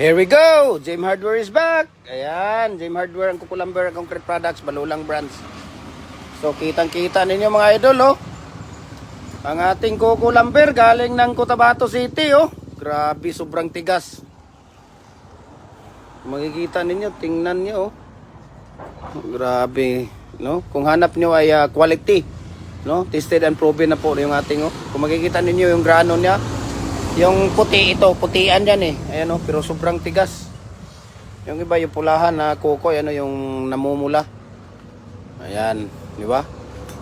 Here we go! Jim Hardware is back! Ayan, Jim Hardware, ang Kukulamber, Concrete Products, Balulang Brands. So, kitang-kita ninyo mga idol, oh. Ang ating Kukulamber galing ng Cotabato City, oh. Grabe, sobrang tigas. Makikita ninyo, tingnan nyo, oh. Grabe, no? Kung hanap nyo ay quality, no? Tested and proven na po yung ating, oh. Kung makikita ninyo yung grano niya, yung puti ito, putian yan eh. Ayan oh, pero sobrang tigas. Yung iba yung pulahan na kuko, ano yung namumula. Ayan, di ba?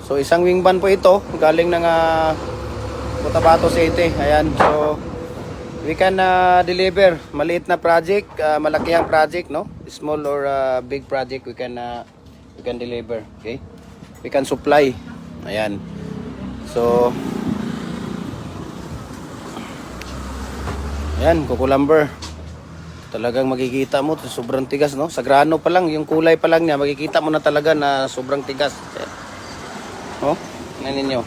So isang wingban po ito, galing ng Cotabato City. Ayan, so we can deliver maliit na project, malakihang project, no? Small or big project we can deliver, okay? We can supply. Ayan. So ayan, Kukulamber. Talagang makikita mo, sobrang tigas, no? Sa grano pa lang, yung kulay pa lang niya, makikita mo na talaga na sobrang tigas. No? Tingnan ninyo.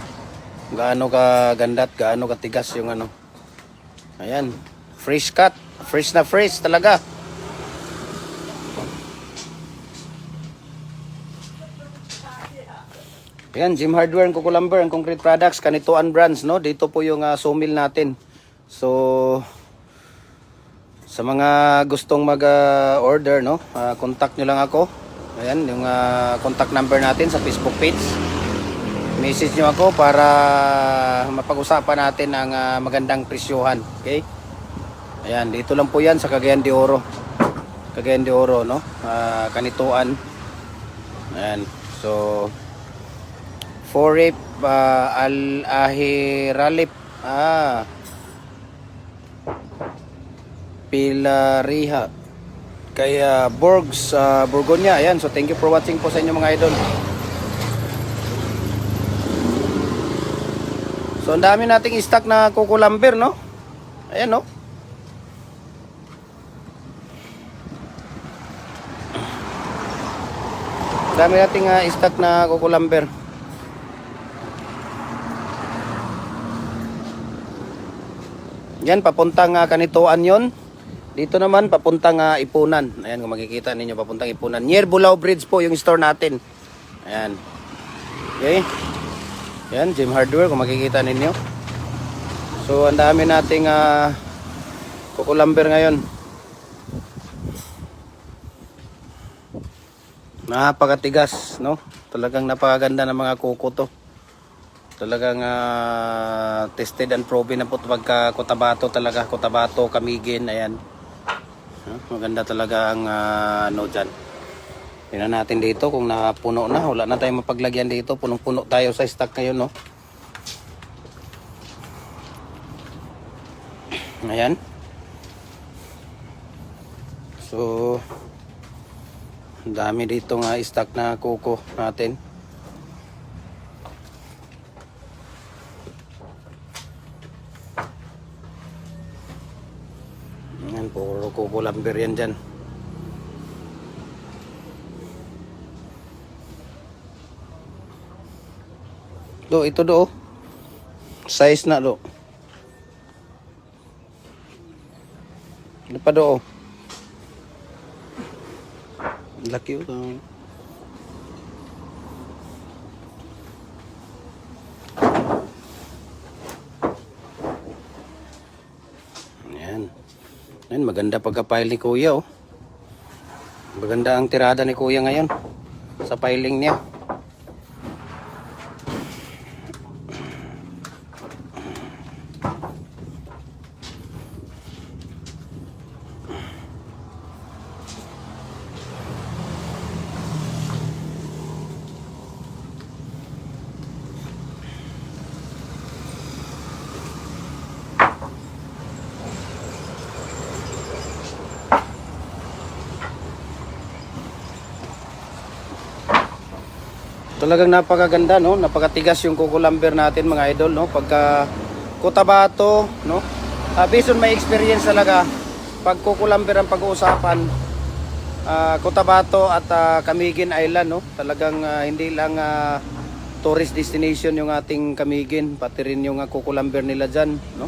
Gaano ka ganda at gaano ka tigas yung ano. Ayan, fresh cut. Fresh na fresh talaga. Ayan, Jim Hardware, Kukulamber, ang Concrete Products, Kanituan Brands, no? Dito po yung sawmill natin. So sa mga gustong mag-order, no, contact nyo lang ako. Ayan, yung contact number natin sa Facebook page. Message nyo ako para mapag-usapan natin ang magandang presyohan. Okay? Ayan, dito lang po yan sa Cagayan de Oro. Cagayan de Oro, no? Kanituan. Ayan, so Forip Al-Ahiralip. Pilariha kaya Borgs Borgonya. Ayan, so thank you for watching po sa inyo mga idol. So ang dami nating stock na Kukulamber, no? Ayan, no? Dami nating stock na Kukulamber. Yan, papuntang Kanituan yon. Dito naman, papuntang Ipunan. Ayan, kung makikita ninyo, papuntang Ipunan. Near Bulao Bridge po yung store natin. Ayan. Okay. Ayan, Jim Hardware, kung makikita ninyo. So, ang dami nating Kukulamber ngayon. Napakatigas, no? Talagang napakaganda ng mga kuko to. Talagang tested and proven na po pagka Cotabato talaga. Cotabato, Camiguin, ayan. Maganda talaga ang ano dyan. Tingnan natin dito kung napuno na. Wala na tayong mapaglagyan dito. Punong-puno tayo sa stock ngayon, no? Ayan. So, ang dami dito stock na kuko natin. Ayan, puro Kukulamber yan dyan. Do, ito do. Size na do. Ano pa do? Laki ito. Ayan. Ayan, maganda pagka-pile ni Kuya, oh. Maganda ang tirada ni Kuya ngayon sa piling niya. Talagang napakaganda, no? Napakatigas yung Kukulamber natin mga idol, no? Pagka Cotabato, no? Based on my experience talaga, pag Kukulamber ang pag-uusapan, Cotabato at Camiguin Island, no? Talagang hindi lang tourist destination yung ating Camiguin, pati rin yung Kukulamber nila dyan, no?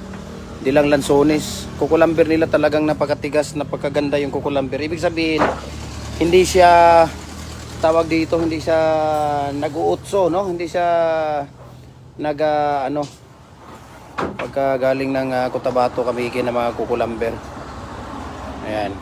Dilang lansones. Kukulamber nila talagang napakatigas, napakaganda yung kukulamber. Ibig sabihin, hindi siya tawag dito, hindi siya nag-uutso, no? Hindi siya nag ano pagka galing ng Cotabato kami ng mga kukulamber. Ayan.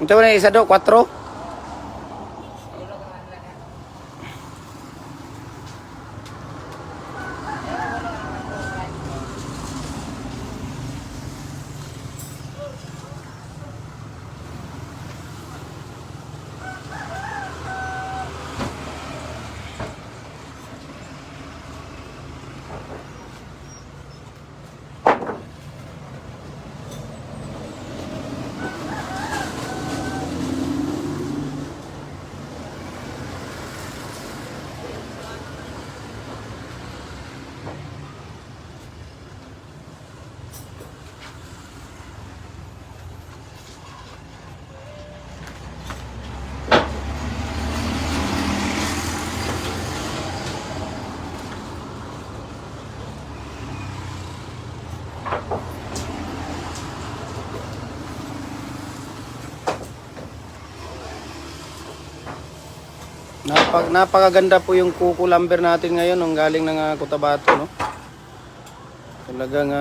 Ito na isa do, 4. Napakaganda po yung kukulamber natin ngayon nung galing ng Cotabato, no? Talagang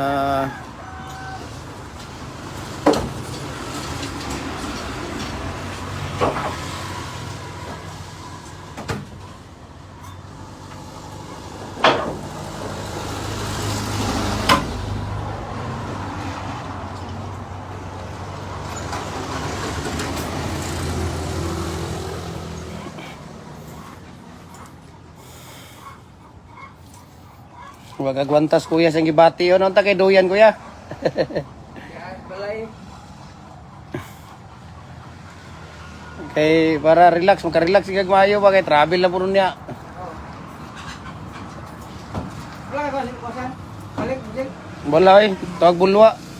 wag agwantas kuya sa gibati yun. Ang takay duyan kuya. Kay para relax, maka-relax sigag maayo ba kay travel na po niya. Wala eh, tawag bulwa.